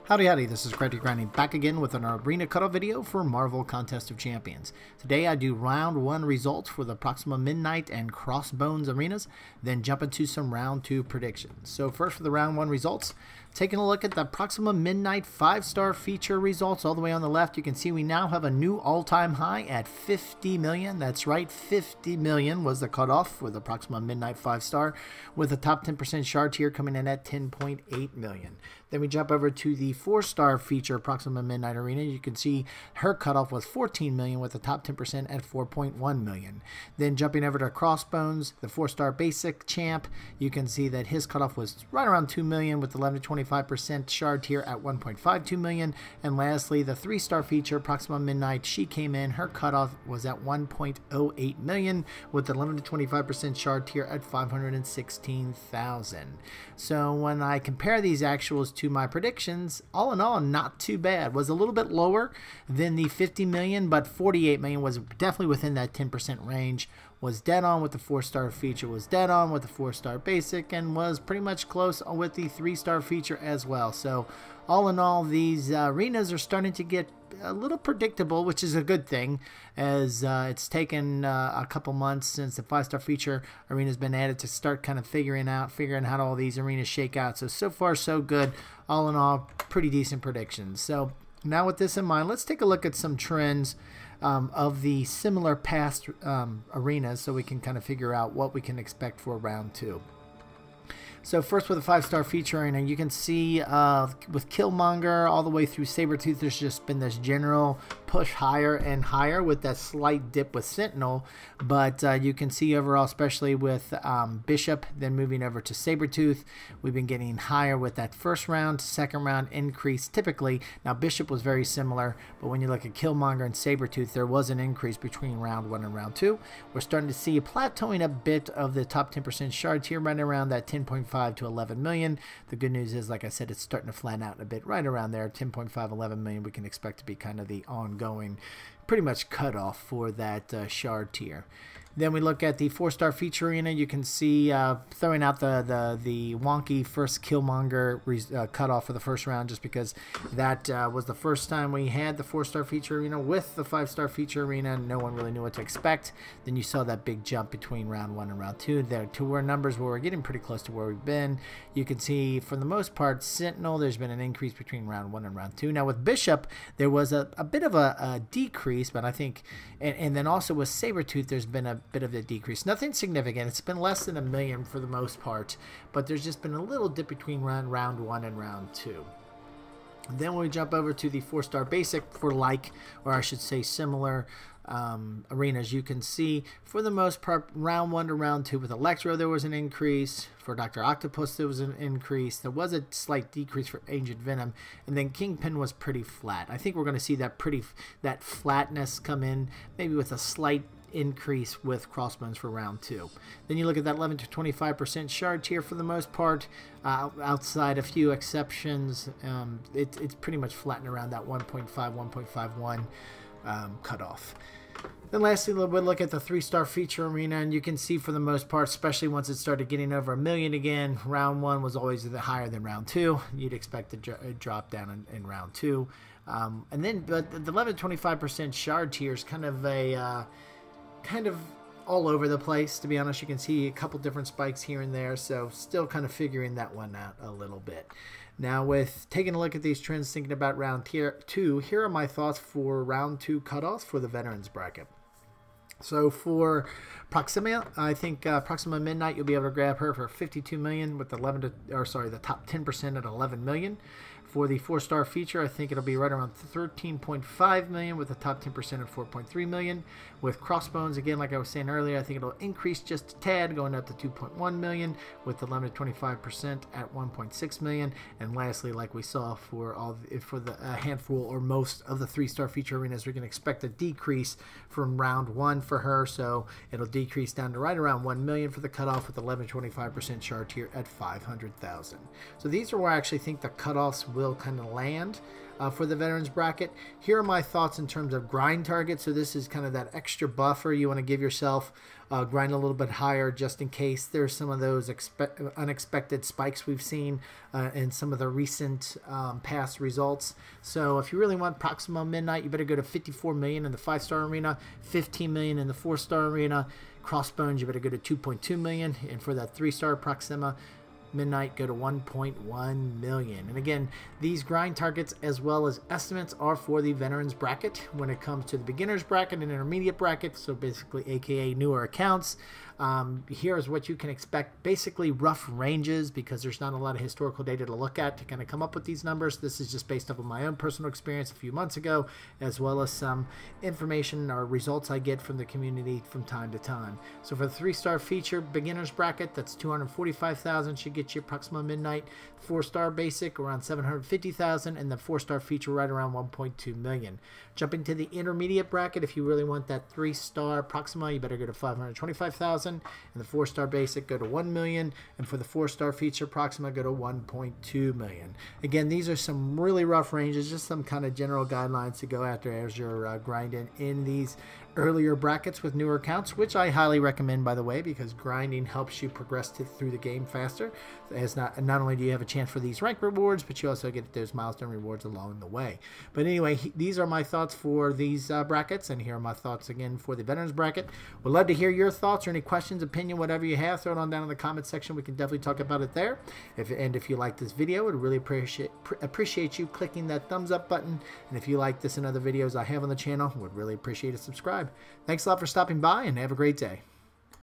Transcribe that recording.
Howdy howdy, this is Crazy Grinding back again with an arena cutoff video for Marvel Contest of Champions. Today I do round 1 results for the Proxima Midnight and Crossbones arenas, then jump into some round 2 predictions. So first for the round 1 results, taking a look at the Proxima Midnight 5-star feature results. All the way on the left you can see we now have a new all-time high at 50 million. That's right, 50 million was the cutoff for the Proxima Midnight 5-star, with the top 10% shard tier coming in at 10.8 million. Then we jump over to the 4-star feature Proxima Midnight Arena. You can see her cutoff was 14 million with the top 10% at 4.1 million. Then jumping over to Crossbones, the 4-star basic champ, you can see that his cutoff was right around 2 million with 11 to 25% shard tier at 1.52 million. And lastly, the 3-star feature Proxima Midnight, she came in, her cutoff was at 1.08 million with 11 to 25% shard tier at 516,000. So when I compare these actuals to my predictions, all in all, not too bad. Was a little bit lower than the 50 million, but 48 million was definitely within that 10% range. Was dead on with the 4-star feature, was dead on with the 4-star basic, and was pretty much close with the 3-star feature as well. So all in all, these arenas are starting to get a little predictable, which is a good thing, as it's taken a couple months since the 5-star feature arena has been added to start kind of figuring how all these arenas shake out. So far so good. All in all, pretty decent predictions. So now with this in mind, let's take a look at some trends of the similar past arenas, so we can kind of figure out what we can expect for round 2. So first with the 5-star feature arena, you can see with Killmonger all the way through Sabretooth, there's just been this general push higher and higher with that slight dip with Sentinel. But you can see overall, especially with Bishop, then moving over to Sabretooth, we've been getting higher with that first round, second round increase typically. Now Bishop was very similar, but when you look at Killmonger and Sabretooth, there was an increase between round 1 and round 2. We're starting to see a plateauing a bit of the top 10% shards here, right around that 10.5 to 11 million. The good news is, like I said, it's starting to flatten out a bit right around there. 10.5, 11 million we can expect to be kind of the ongoing pretty much cutoff for that shard tier. Then we look at the 4-star feature arena. You can see throwing out the wonky first Killmonger cutoff for the first round, just because that was the first time we had the 4-star feature arena with the 5-star feature arena. No one really knew what to expect. Then you saw that big jump between round 1 and round 2 there to where numbers where we're getting pretty close to where we've been. You can see for the most part Sentinel, there's been an increase between round 1 and round 2. Now with Bishop, there was a bit of a decrease, but I think, and then also with Sabretooth, there's been a bit of a decrease. Nothing significant. It's been less than 1 million for the most part, but there's just been a little dip between round 1 and round 2. Then when we jump over to the 4-star basic for or I should say similar arenas, you can see for the most part round 1 to round 2 with Electro there was an increase. For Dr. Octopus there was an increase. There was a slight decrease for Agent Venom, and then Kingpin was pretty flat. I think we're going to see that flatness come in, maybe with a slight increase with Crossbones for round 2. Then you look at that 11 to 25% shard tier. For the most part, outside a few exceptions, it's pretty much flattened around that 1.5, 1.51 cutoff. Then lastly, we'll look at the 3-star feature arena, and you can see for the most part, especially once it started getting over 1 million again, round 1 was always higher than round 2. You'd expect to drop down in round 2. And then but the 11 to 25% shard tier is kind of all over the place, to be honest. You can see a couple different spikes here and there, so still kind of figuring that one out a little bit. Now with taking a look at these trends, thinking about round 2, here are my thoughts for round 2 cutoffs for the veterans bracket. So for Proxima, I think Proxima Midnight, you'll be able to grab her for 52 million with the top 10% at 11 million. For the 4-star feature, I think it'll be right around 13.5 million with the top 10% at 4.3 million. With Crossbones, again, like I was saying earlier, I think it'll increase just a tad, going up to 2.1 million with the 11 to 25% at 1.6 million. And lastly, like we saw for the handful or most of the 3-star feature arenas, we can expect a decrease from round 1 for her, so it'll decrease down to right around 1 million for the cutoff with 11 to 25% shard tier at 500,000. So these are where I actually think the cutoffs will kind of land for the veterans bracket. Here are my thoughts in terms of grind target. So this is kind of that extra buffer you want to give yourself. Grind a little bit higher just in case there's some of those unexpected spikes we've seen in some of the recent past results. So if you really want Proxima Midnight, you better go to 54 million in the 5-star arena, 15 million in the 4-star arena. Crossbones, you better go to 2.2 million, and for that 3-star Proxima Midnight, go to 1.1 million. And again, these grind targets as well as estimates are for the veterans bracket. When it comes to the beginners bracket and intermediate bracket, so basically aka newer accounts, here's what you can expect. Basically rough ranges, because there's not a lot of historical data to look at to kind of come up with these numbers. This is just based off of my own personal experience a few months ago, as well as some information or results I get from the community from time to time. So for the 3-star feature beginners bracket, that's 245,000 should get you Proxima Midnight. 4-star basic around 750,000, and the 4-star feature right around 1.2 million. Jumping to the intermediate bracket, if you really want that 3-star Proxima, you better go to 525,000, and the 4-star basic go to 1 million, and for the 4-star feature Proxima go to 1.2 million. Again, these are some really rough ranges, just some kind of general guidelines to go after as you're grinding in these earlier brackets with newer accounts, which I highly recommend, by the way, because grinding helps you progress through the game faster. As not only do you have a chance for these rank rewards, but you also get those milestone rewards along the way. But anyway, these are my thoughts for these brackets, and here are my thoughts again for the veterans bracket. Would love to hear your thoughts or any questions, opinion, whatever you have. Throw it on down in the comment section. We can definitely talk about it there. If you like this video, I'd really appreciate you clicking that thumbs up button. And if you like this and other videos I have on the channel, would really appreciate a subscribe. Thanks a lot for stopping by, and have a great day.